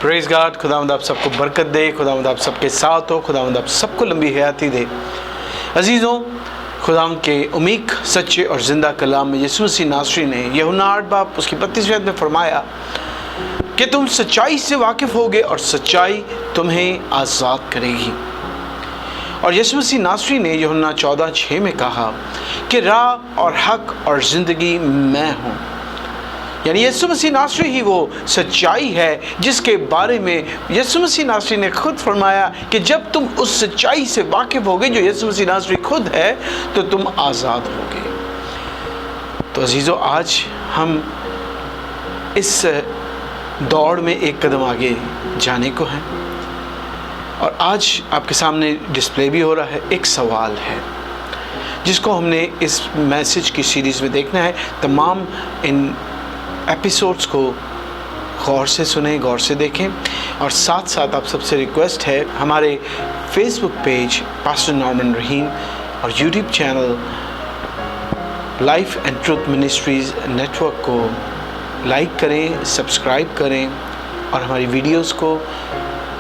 Praise God. खुदावंद आप सबको बरकत दे, खुदावंद आप सबके साथ हो, खुदावंद आप सबको लंबी हयाती दे। अजीज़ों, खुदावंद के उमीक सच्चे और ज़िंदा कलाम में यीशु मसीह नासरी ने यूहन्ना 8 बाब उसकी 32 आयत में फरमाया कि तुम सच्चाई से वाकिफ़ होगे और सच्चाई तुम्हें आज़ाद करेगी। और यीशु मसीह नासरी ने यूहन्ना 14:6 में कहा कि राह और हक और ज़िंदगी मैं हूँ। यानी यीशु मसीह नासरी ही वो सच्चाई है जिसके बारे में यीशु मसीह नासरी ने खुद फरमाया कि जब तुम उस सच्चाई से वाकिफ़ होगे जो यीशु मसीह नासरी खुद है तो तुम आज़ाद होगे। तो अजीज़ों, आज हम इस दौड़ में एक कदम आगे जाने को हैं और आज आपके सामने डिस्प्ले भी हो रहा है। एक सवाल है जिसको हमने इस मैसेज की सीरीज़ में देखना है। तमाम इन एपिसोड्स को गौर से सुने, गौर से देखें और साथ साथ आप सबसे रिक्वेस्ट है हमारे फेसबुक पेज पास्टर नॉर्मन रहीम और YouTube channel life and truth ministries network को लाइक करें, सब्सक्राइब करें और हमारी वीडियोस को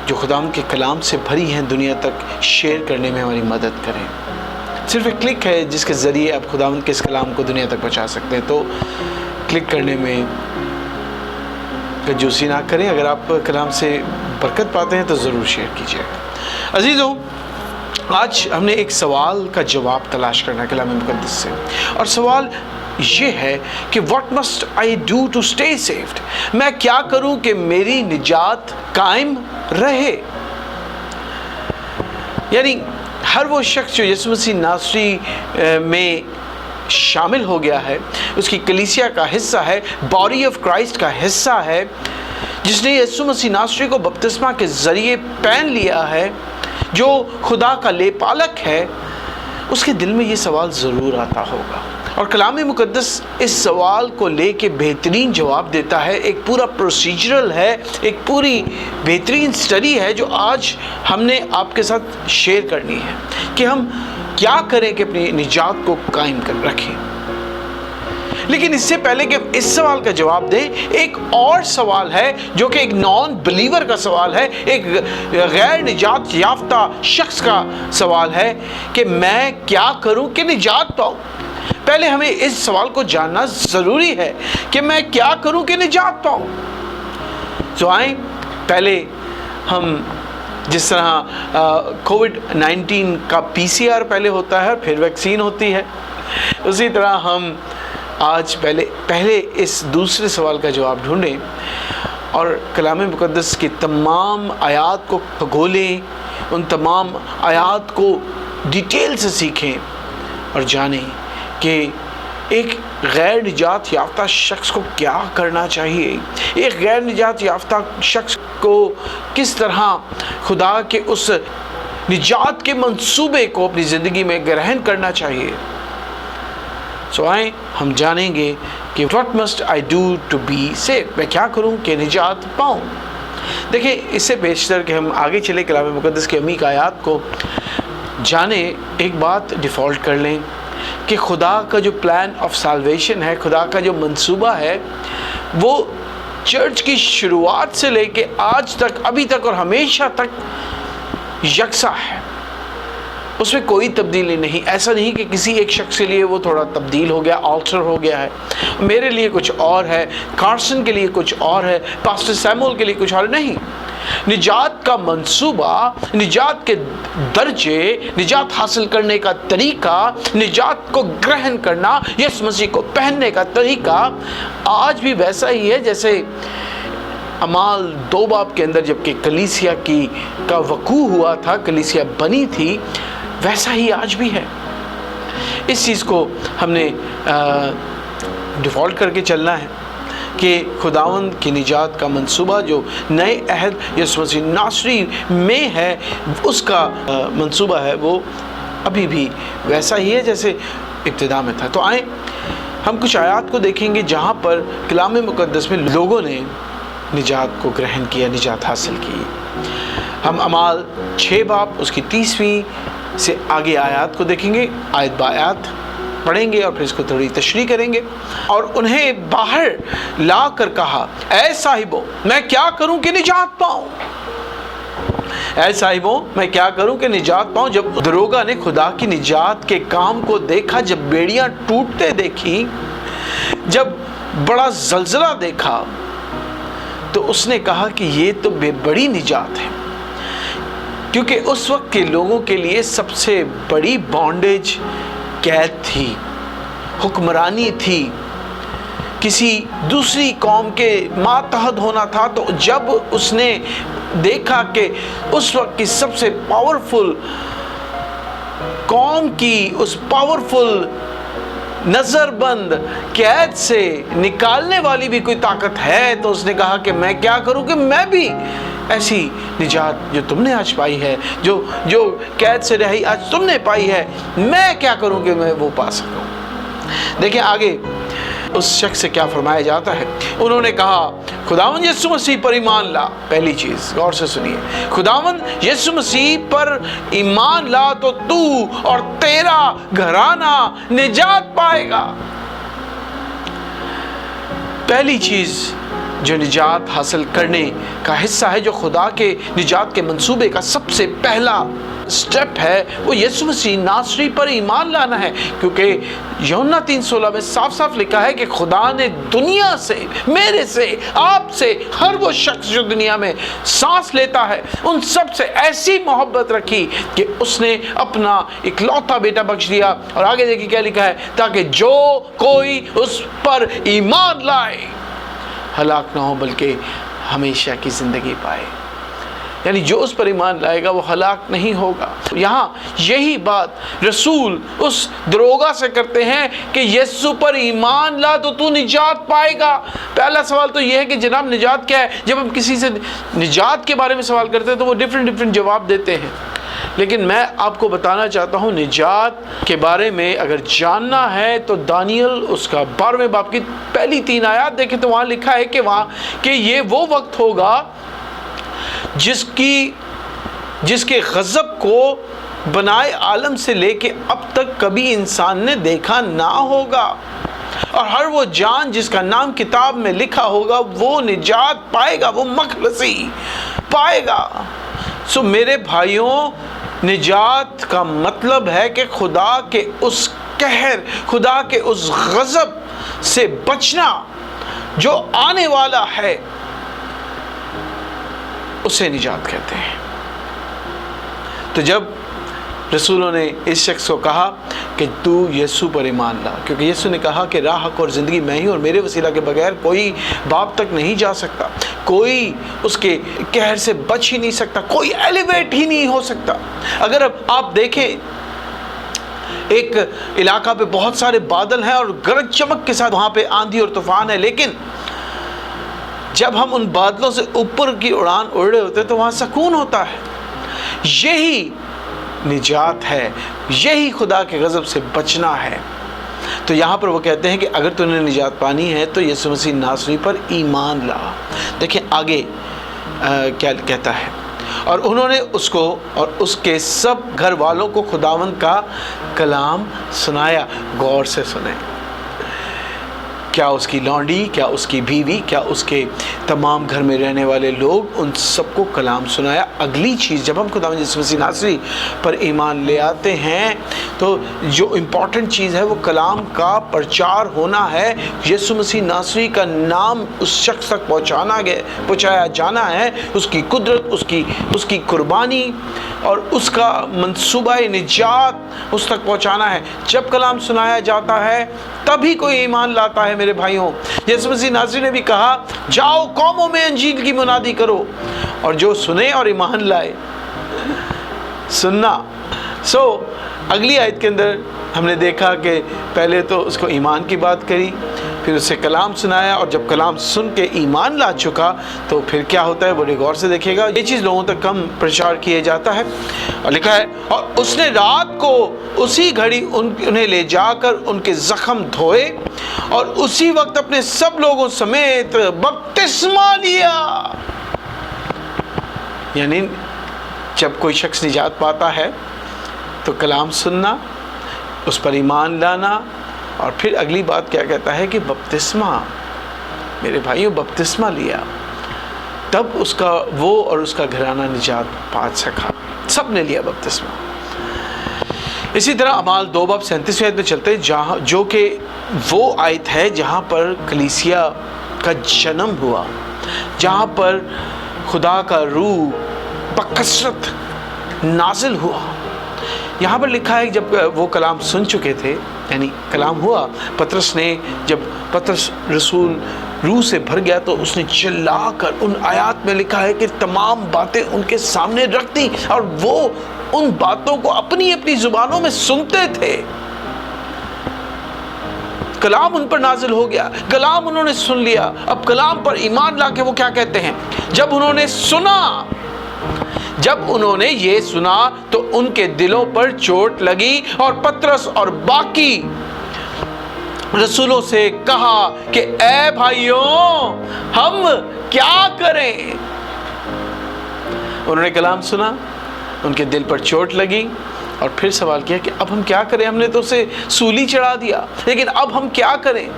जो खुदाम के कलाम से भरी हैं दुनिया तक शेयर करने में हमारी मदद करें। सिर्फ एक क्लिक है जिसके ज़रिए आप खुदाम के इस कलाम को दुनिया तक पहुँचा सकते हैं, तो क्लिक करने में कंजूसी ना करें। अगर आप कलाम से बरकत पाते हैं तो ज़रूर शेयर कीजिएगा। अजीज़ों, आज हमने एक सवाल का जवाब तलाश करना कलाम मुक़द्दस से, और सवाल ये है कि what must I do to stay saved. मैं क्या करूं कि मेरी निजात कायम रहे। यानी हर वो शख्स जो यीशु मसीह नासरी में शामिल हो गया है, उसकी कलीसिया का हिस्सा है, बॉडी ऑफ क्राइस्ट का हिस्सा है, जिसने यीशु मसीह नासरी को बपतिस्मा के ज़रिए पहन लिया है, जो खुदा का लेपालक है, उसके दिल में ये सवाल ज़रूर आता होगा। और कलाम मुक़द्दस इस सवाल को लेके बेहतरीन जवाब देता है। एक पूरा प्रोसीजरल है, एक पूरी बेहतरीन स्टडी है जो आज हमने आपके साथ शेयर करनी है कि हम क्या करें कि अपनी निजात को कायम कर रखें। लेकिन इससे पहले कि हम इस सवाल का जवाब दें, एक और सवाल है जो कि एक नॉन बिलीवर का सवाल है, एक गैर निजात याफ्ता शख्स का सवाल है कि मैं क्या करूं कि निजात पाऊं। पहले हमें इस सवाल को जानना ज़रूरी है कि मैं क्या करूं कि निजात पाऊं। तो आए पहले हम जिस तरह कोविड-19 का PCR पहले होता है और फिर वैक्सीन होती है, उसी तरह हम आज पहले इस दूसरे सवाल का जवाब ढूंढें और कलाम मुक़द्दस की तमाम आयात को खगोलें, उन तमाम आयात को डिटेल से सीखें और जानें कि एक गैर निजात याफ्ता शख्स को क्या करना चाहिए, एक गैर निजात याफ्ता शख्स को किस तरह खुदा के उस निजात के मंसूबे को अपनी ज़िंदगी में ग्रहण करना चाहिए। सो आए हम जानेंगे कि what must I do to be save. मैं क्या करूं कि निजात पाऊं। देखिए, इससे बेशतर कि हम आगे चले कलाम मुक़द्दस के अमीक आयात को जाने, एक बात डिफ़ॉल्ट कर लें कि खुदा का जो प्लान ऑफ साल्वेशन है, खुदा का जो मंसूबा है, वो चर्च की शुरुआत से लेके आज तक, अभी तक और हमेशा तक यकसा है। उसमें कोई तब्दीली नहीं। ऐसा नहीं कि किसी एक शख्स के लिए वो थोड़ा तब्दील हो गया, ऑल्टर हो गया है, मेरे लिए कुछ और है, कार्सन के लिए कुछ और है, पास्टर सैमुअल के लिए कुछ और नहीं। निजात का मंसूबा, निजात के दर्जे, निजात हासिल करने का तरीका, निजात को ग्रहण करना, यीशु मसीह को पहनने का तरीका आज भी वैसा ही है जैसे अमाल 2 बाब के अंदर जबकि कलीसिया का वकू हुआ था, कलीसिया बनी थी, वैसा ही आज भी है। इस चीज़ को हमने डिफ़ॉल्ट करके चलना है कि खुदावंद की निजात का मंसूबा जो नए अहद यीशु मसीह नासरी में है, उसका मंसूबा है, वो अभी भी वैसा ही है जैसे इब्तिदा में था। तो आए हम कुछ आयात को देखेंगे जहाँ पर कलाम मुक़द्दस में लोगों ने निजात को ग्रहण किया, निजात हासिल की। हम अमाल 6 बाब उसकी 30वीं से आगे आयात को देखेंगे, आयत बायात पढ़ेंगे और फिर इसको थोड़ी तशरीह करेंगे। और उन्हें बाहर ला कर कहा, ऐ साहिबों मैं क्या करूं कि निजात पाऊं, ऐ साहिबों मैं क्या करूं कि निजात पाऊं। जब दरोगा ने खुदा की निजात के काम को देखा, जब बेड़ियां टूटते देखी, जब बड़ा जलजला देखा, तो उसने कहा कि ये तो बड़ी निजात है, क्योंकि उस वक्त के लोगों के लिए सबसे बड़ी बॉन्डेज कैद थी, हुक्मरानी थी, किसी दूसरी कौम के मातहत होना था। तो जब उसने देखा कि उस वक्त की सबसे पावरफुल कौम की उस पावरफुल नज़रबंद कैद से निकालने वाली भी कोई ताकत है, तो उसने कहा कि मैं क्या करूं कि मैं भी ऐसी निजात जो तुमने आज पाई है, जो कैद से रही आज तुमने पाई है, मैं क्या करूं कि मैं वो पा सकूं। देखिए आगे उस शख्स से क्या फरमाया जाता है। उन्होंने कहा, खुदावंद यीशु मसीह पर ईमान ला। पहली चीज गौर से सुनिए, खुदावंद यीशु मसीह पर ईमान ला तो तू और तेरा घराना निजात पाएगा। पहली चीज जो निजात हासिल करने का हिस्सा है, जो खुदा के निजात के मंसूबे का सबसे पहला स्टेप है, वो यीशु मसीह नासरी पर ईमान लाना है। क्योंकि यूहन्ना 3:16 में साफ साफ लिखा है कि खुदा ने दुनिया से, मेरे से, आप से, हर वो शख्स जो दुनिया में सांस लेता है, उन सब से ऐसी मोहब्बत रखी कि उसने अपना इकलौता बेटा बख्श दिया। और आगे देखिए क्या लिखा है, ताकि जो कोई उस पर ईमान लाए हलाक ना हो बल्कि हमेशा की जिंदगी पाए। यानी जो उस पर ईमान लाएगा वो हलाक नहीं होगा। यहाँ यही बात रसूल उस दरोगा से करते हैं कि यीशु पर ईमान ला तो तू निजात पाएगा। पहला सवाल तो यह है कि जनाब निजात क्या है। जब हम किसी से निजात के बारे में सवाल करते हैं तो वो डिफरेंट जवाब देते हैं, लेकिन मैं आपको बताना चाहता हूँ निजात के बारे में अगर जानना है तो दानियल उसका 12वें बाब की पहली 3 आयत देखें तो वहाँ लिखा है कि ये वो वक्त होगा जिसके गज़ब को बनाए आलम से लेके अब तक कभी इंसान ने देखा ना होगा, और हर वो जान जिसका नाम किताब में लिखा होगा वो निजात पाएगा, वो मखलसी पाएगा। सो मेरे भाइयों, निजात का मतलब है कि खुदा के उस कहर, खुदा के उस गज़ब से बचना जो आने वाला है, उसे निजात कहते हैं। तो जब रसूलों ने इस शख्स को कहा कि तू यीशु पर ईमान ला, क्योंकि यीशु ने कहा कि राह, हक और ज़िंदगी मैं ही, और मेरे वसीला के बगैर कोई बाप तक नहीं जा सकता, कोई उसके कहर से बच ही नहीं सकता, कोई एलिवेट ही नहीं हो सकता। अगर अब आप देखें एक इलाका पे बहुत सारे बादल हैं और गरज चमक के साथ वहाँ पे आंधी और तूफान है, लेकिन जब हम उन बादलों से ऊपर की उड़ान उड़ रहे होते हैं तो वहाँ सुकून होता है। यही निजात है, यही खुदा के गज़ब से बचना है। तो यहाँ पर वो कहते हैं कि अगर तूने निजात पानी है तो यीशु मसीह नासरी पर ईमान ला। देखिए आगे क्या कहता है, और उन्होंने उसको और उसके सब घर वालों को खुदावंद का कलाम सुनाया। गौर से सुने, क्या उसकी लौंडी, क्या उसकी बीवी, क्या उसके तमाम घर में रहने वाले लोग, उन सबको कलाम सुनाया। अगली चीज़, जब हम खुदावंद यीशु मसीह नासरी पर ईमान ले आते हैं तो जो इम्पॉर्टेंट चीज़ है वो कलाम का प्रचार होना है। यीशु मसीह नासरी का नाम उस शख्स तक पहुँचाया जाना है, उसकी कुदरत, उसकी कुर्बानी और उसका मंसूबा निजात उस तक पहुँचाना है। जब कलाम सुनाया जाता है तभी कोई ईमान लाता है। मेरे भाइयों, यीशु मसीह नासरी ने भी कहा, जाओ कौमों में अंजील की मुनादी करो, और जो सुने और ईमान लाए। सुनना। अगली आयत के अंदर हमने देखा कि पहले तो उसको ईमान की बात करी, फिर उसे कलाम सुनाया, और जब कलाम सुन के ईमान ला चुका तो फिर क्या होता है बड़े गौर से देखिएगा। ये चीज़ लोगों तक कम प्रचार किया जाता है। और लिखा है, और उसने रात को उसी घड़ी उन्हें ले जाकर उनके ज़ख्म धोए और उसी वक्त अपने सब लोगों समेत बपतिस्मा लिया। यानी जब कोई शख्स निजात पाता है तो कलाम सुनना, उस पर ईमान लाना, और फिर अगली बात क्या कहता है कि बपतिस्मा। मेरे भाइयों, बपतिस्मा लिया तब उसका वो और उसका घराना निजात पा सका। सब ने लिया बपतिस्मा। इसी तरह अमाल 2 बाब 37 आयत में चलते हैं, जहाँ जो कि वो आयत है जहाँ पर कलीसिया का जन्म हुआ, जहाँ पर खुदा का रूह बकसरत नाजिल हुआ। यहाँ पर लिखा है जब वो कलाम सुन चुके थे, यानी कलाम हुआ, पतरस ने, जब पतरस रसूल रूह से भर गया तो उसने चिल्लाकर, उन आयात में लिखा है कि तमाम बातें उनके सामने रख दी, और वो उन बातों को अपनी अपनी जुबानों में सुनते थे। कलाम उन पर नाजिल हो गया, कलाम उन्होंने सुन लिया। अब कलाम पर ईमान लाके वो क्या कहते हैं, जब उन्होंने सुना, जब उन्होंने ये सुना तो उनके दिलों पर चोट लगी, और पतरस और बाकी रसूलों से कहा कि ऐ भाइयों, हम क्या करें। उन्होंने कलाम सुना, उनके दिल पर चोट लगी, और फिर सवाल किया कि अब हम क्या करें, हमने तो उसे सूली चढ़ा दिया, लेकिन अब हम क्या करें।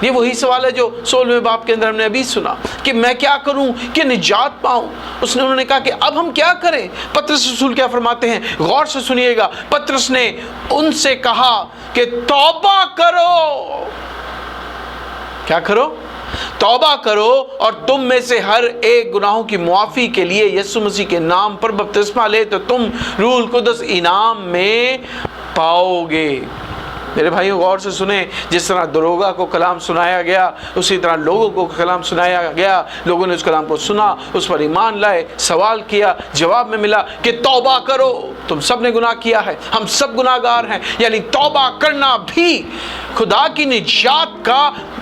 ये वही सवाल है जो 16वें बाब के अंदर हमने अभी सुना कि मैं क्या करूं कि निजात पाऊं। उन्होंने कहा कि अब हम क्या करें। पतरस रसूल क्या फरमाते हैं, गौर से सुनिएगा। पतरस ने उनसे कहा कि तौबा करो। क्या करो? तौबा करो, और तुम में से हर एक गुनाहों की मुआफ़ी के लिए यीशु मसीह के नाम पर बपतिस्मा ले, तो तुम रूहुल कुद्दस इनाम में पाओगे। मेरे भाइयों, गौर से सुने। जिस तरह दरोगा को कलाम सुनाया गया, उसी तरह लोगों को कलाम सुनाया गया। लोगों ने उस कलाम को सुना, उस पर ईमान लाए, सवाल किया, जवाब में मिला कि तौबा करो, तुम सब ने गुनाह किया है, हम सब गुनाहगार हैं। यानी तौबा करना भी खुदा की निजात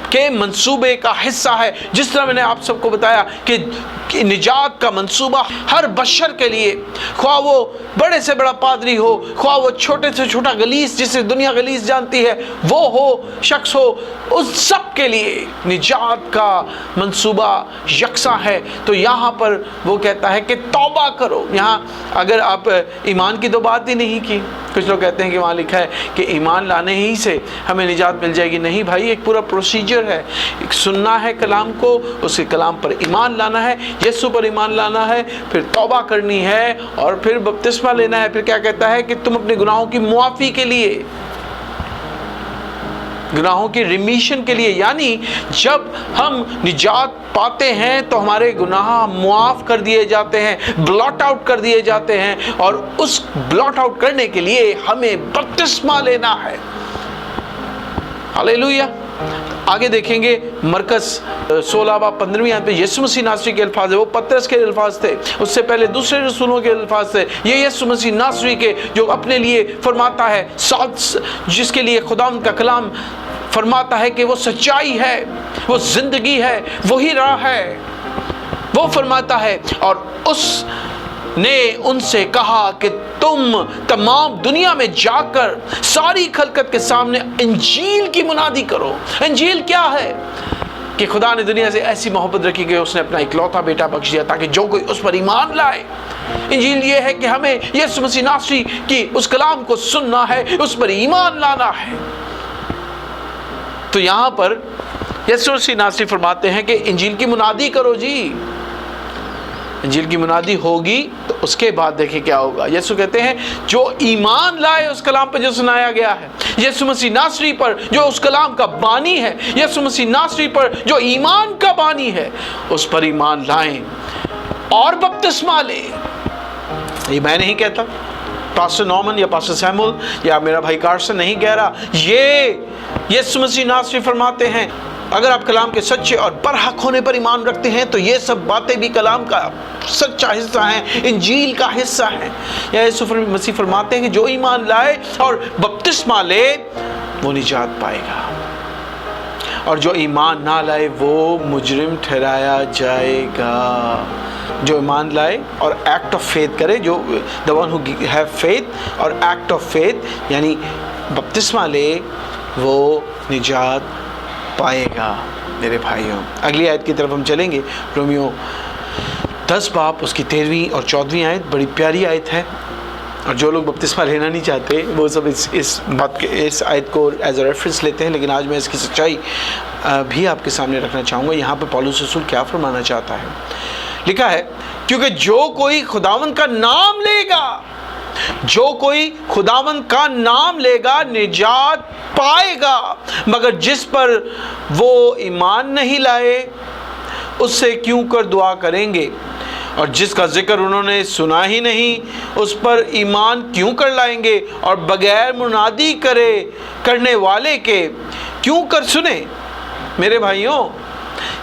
के मंसूबे का हिस्सा है। जिस तरह मैंने आप सबको बताया कि निजात का मंसूबा हर बशर के लिए, ख्वाह वो बड़े से बड़ा पादरी हो, ख्वाह वो छोटे से छोटा गलीस जिसे दुनिया गलीस जानती है वो हो, शख्स हो, उस सब के लिए निजात का मंसूबा यकसा है। तो यहाँ पर वो कहता है कि तौबा करो। यहाँ अगर आप ईमान की तो बात ही नहीं की। कुछ लोग कहते हैं कि वहाँ लिखा है कि ईमान लाने ही से हमें निजात मिल जाएगी। नहीं भाई, एक पूरा प्रोसीजर है। एक सुनना है कलाम को, उसके कलाम पर ईमान लाना है, यीशु पर ईमान लाना है, फिर तौबा करनी है, और फिर बपतिस्मा लेना है। फिर क्या कहता है कि तुम अपने गुनाहों की मुआफ़ी के लिए, गुनाहों की रिमीशन के लिए, यानी जब हम निजात पाते हैं तो हमारे गुनाह मुआफ़ कर दिए जाते हैं, ब्लॉट आउट कर दिए जाते हैं, और उस ब्लॉट आउट करने के लिए हमें बपतिस्मा लेना है। हालेलुया। आगे देखेंगे मरकस 16 बाब 15वीं आयत में यीशु मसीह नासरी के अल्फाज है। वो पतरस के अल्फाज थे, उससे पहले दूसरे रसूलों के अल्फाज थे। ये यीशु मसीह नासरी के जो अपने लिए फरमाता है, जिसके लिए खुदा का कलाम फरमाता है कि वो सच्चाई है, वो जिंदगी है, वही राह है, वो फरमाता है। और उस ने उनसे कहा कि तुम तमाम दुनिया में जाकर सारी खलकत के सामने इंजील की मुनादी करो। इंजील क्या है? कि खुदा ने दुनिया से ऐसी मोहब्बत रखी कि उसने अपना इकलौता बेटा बख्श दिया ताकि जो कोई उस पर ईमान लाए। इंजील ये है कि हमें यीशु मसीह नासरी की उस कलाम को सुनना है, उस पर ईमान लाना है। तो यहाँ पर यीशु मसीह नासरी फरमाते हैं कि इंजील की मुनादी करो जी। इंजील की मुनादी होगी तो उसके बाद देखिए क्या होगा। यीशु कहते हैं जो ईमान लाए उस कलाम पर जो सुनाया गया है, यीशु मसीह नासरी पर जो उस कलाम का बानी है, यीशु मसीह नासरी पर जो ईमान का बानी है, उस पर ईमान लाएं और बपतिस्मा लें। ये मैं नहीं कहता, पास्टर नॉर्मन या पास्टर सैमुअल या मेरा भाई कार्सन नहीं कह रहा, ये यीशु मसीह नासरी फरमाते हैं। अगर आप कलाम के सच्चे और बरहक होने पर ईमान रखते हैं तो ये सब बातें भी कलाम का सच्चा हिस्सा हैं, इंजील का हिस्सा है। या यीशु मसीह फरमाते हैं कि जो ईमान लाए और बपतिस्मा ले वो निजात पाएगा, और जो ईमान ना लाए वो मुजरिम ठहराया जाएगा। जो ईमान लाए और एक्ट ऑफ फेथ करे, जो the one who have faith और एक्ट ऑफ फेथ यानी बपतिस्मा ले, वो निजात पाएगा। मेरे भाइयों, अगली आयत की तरफ हम चलेंगे। रोमियो 10 बाब उसकी 13वीं और 14वीं आयत बड़ी प्यारी आयत है। اور جو لوگ بپتسمہ لینا نہیں چاہتے وہ سب اس بات کے اس آیت کو ایز اے ریفرنس لیتے ہیں، لیکن آج میں اس کی سچائی بھی آپ کے سامنے رکھنا چاہوں گا۔ یہاں پہ پولس رسول کیا فرمانا چاہتا ہے؟ لکھا ہے کیونکہ جو کوئی خداوند کا نام لے گا، جو کوئی خداوند کا نام لے گا نجات پائے گا، مگر جس پر وہ ایمان نہیں لائے اس سے کیوں کر دعا کریں گے؟ اور جس کا ذکر انہوں نے سنا ہی نہیں اس پر ایمان کیوں کر لائیں گے؟ اور بغیر منادی کرنے والے کے کیوں کر سنیں؟ میرے بھائیوں،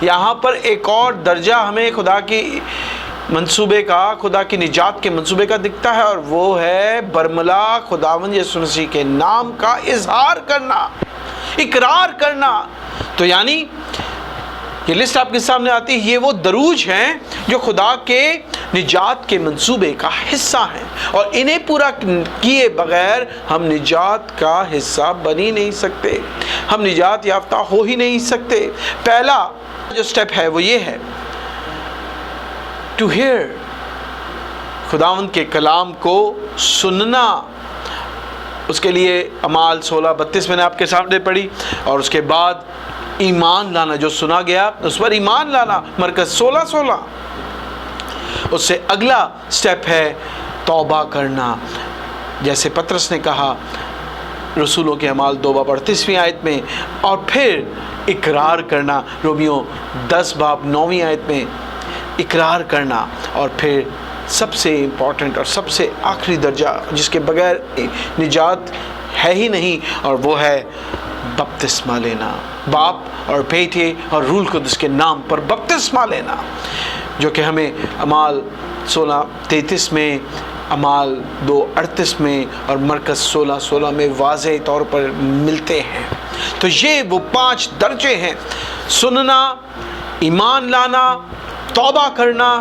یہاں پر ایک اور درجہ ہمیں خدا کی منصوبے کا، خدا کی نجات کے منصوبے کا دکھتا ہے، اور وہ ہے برملا خداوند یسوع مسیح کے نام کا اظہار کرنا، اقرار کرنا۔ تو یعنی یہ لسٹ آپ کے سامنے آتی ہے، یہ وہ دروج ہیں جو خدا کے نجات کے منصوبے کا حصہ ہیں، اور انہیں پورا کیے بغیر ہم نجات کا حصہ بن ہی نہیں سکتے، ہم نجات یافتہ ہو ہی نہیں سکتے۔ پہلا جو سٹیپ ہے وہ یہ ہے ٹو ہیئر، خداوند کے کلام کو سننا۔ اس کے لیے اعمال 16:32 میں نے آپ کے سامنے پڑھی، اور اس کے بعد ایمان لانا، جو سنا گیا اس پر ایمان لانا، مرکز 16:16۔ اس سے اگلا سٹیپ ہے توبہ کرنا، جیسے پطرس نے کہا رسولوں کے اعمال 2:38 آیت میں، اور پھر اقرار کرنا، رومیو 10:9 آیت میں اقرار کرنا، اور پھر سب سے امپورٹنٹ اور سب سے آخری درجہ جس کے بغیر نجات ہے ہی نہیں، اور وہ ہے بپتسمہ لینا، باپ اور بیٹے اور روح القدس کے نام پر بپتسمہ لینا، جو کہ ہمیں اعمال 16:33 میں، اعمال 2:38 میں اور مرکز 16:16 میں واضح طور پر ملتے ہیں۔ تو یہ وہ 5 درجے ہیں: سننا، ایمان لانا، توبہ کرنا،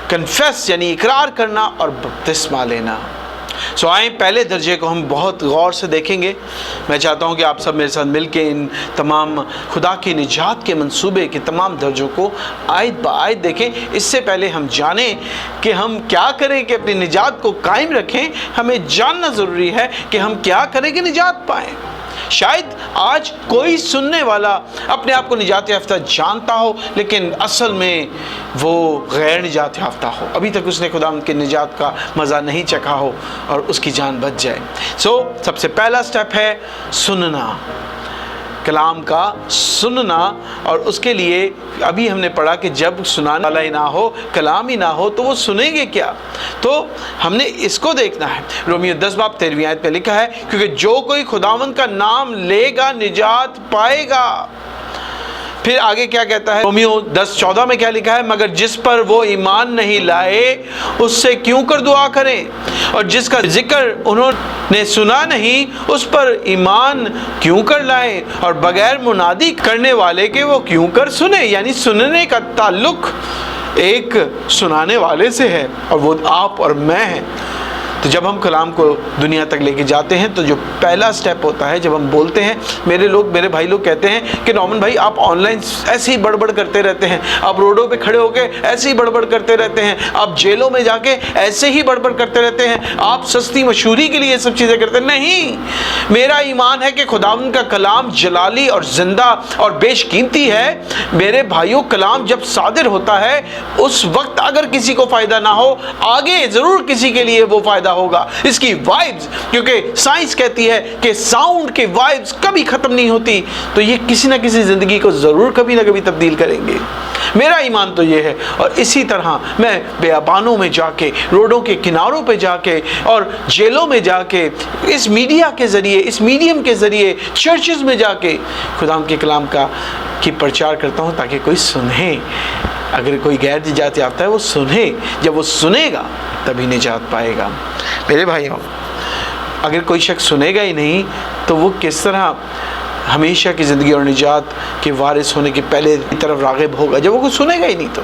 کنفیس یعنی اقرار کرنا، اور بپتسمہ لینا۔ سو آئیں پہلے درجے کو ہم بہت غور سے دیکھیں گے۔ میں چاہتا ہوں کہ آپ سب میرے ساتھ مل کے ان تمام خدا کی نجات کے منصوبے کے تمام درجوں کو آیت بآیت دیکھیں۔ اس سے پہلے ہم جانیں کہ ہم کیا کریں کہ اپنی نجات کو قائم رکھیں۔ ہمیں جاننا ضروری ہے کہ ہم کیا کریں کہ نجات پائیں۔ شاید آج کوئی سننے والا اپنے آپ کو نجات یافتہ جانتا ہو، لیکن اصل میں وہ غیر نجات یافتہ ہو، ابھی تک اس نے خدا کے نجات کا مزہ نہیں چکھا ہو اور اس کی جان بچ جائے۔ سب سے پہلا سٹیپ ہے سننا، کلام کا سننا، اور اس کے لیے ابھی ہم نے پڑھا کہ جب سنانے والا ہی نہ ہو، کلام ہی نہ ہو، تو وہ سنیں گے کیا؟ تو ہم نے اس کو دیکھنا ہے۔ رومیو 10:13 آیت پہ لکھا ہے کیونکہ جو کوئی خداوند کا نام لے گا نجات پائے گا۔ پھر آگے کیا کہتا ہے؟ رومیو 10:14 میں کیا لکھا ہے؟ مگر جس پر وہ ایمان نہیں لائے اس سے کیوں کر دعا کریں؟ اور جس کا ذکر انہوں نے سنا نہیں اس پر ایمان کیوں کر لائیں؟ اور بغیر منادی کرنے والے کے وہ کیوں کر سنیں؟ یعنی سننے کا تعلق ایک سنانے والے سے ہے، اور وہ آپ اور میں ہیں۔ تو جب ہم کلام کو دنیا تک لے کے جاتے ہیں تو جو پہلا سٹیپ ہوتا ہے، جب ہم بولتے ہیں، میرے بھائی لوگ کہتے ہیں کہ نومن بھائی آپ آن لائن ایسے ہی بڑبڑ کرتے رہتے ہیں، آپ روڈوں پہ کھڑے ہو کے ایسے ہی بڑبڑ کرتے رہتے ہیں، آپ جیلوں میں جا کے ایسے ہی بڑبڑ کرتے رہتے ہیں، آپ سستی مشہوری کے لیے یہ سب چیزیں کرتے ہیں۔ نہیں، میرا ایمان ہے کہ خداوند کا کلام جلالی اور زندہ اور بیش قیمتی ہے۔ میرے بھائیوں، کلام جب صادر ہوتا ہے اس وقت اگر کسی کو فائدہ نہ ہو، آگے ضرور کسی کے لیے وہ فائدہ ہوگا۔ اس کی وائبز، کیونکہ سائنس کہتی ہے کہ ساؤنڈ کی وائبز کبھی ختم نہیں ہوتی، تو یہ کسی نہ کسی زندگی کو ضرور کبھی نہ کبھی تبدیل کریں گے۔ میرا ایمان تو یہ ہے، اور اسی طرح میں بیابانوں میں جا کے، روڈوں کے کناروں پہ جا کے اور جیلوں میں جا کے، اس میڈیا کے ذریعے، اس میڈیم کے ذریعے، چرچز میں جا کے خدا کے کلام کی پرچار کرتا ہوں تاکہ کوئی سنے۔ اگر کوئی غیر نجات یافتہ ہے وہ سنے، جب وہ سنے گا تبھی نجات پائے گا۔ میرے بھائیوں، اگر کوئی شخص سنے گا ہی نہیں تو وہ کس طرح ہمیشہ کی زندگی اور نجات کے وارث ہونے کے پہلے کی طرف راغب ہوگا، جب وہ کچھ سنے گا ہی نہیں تو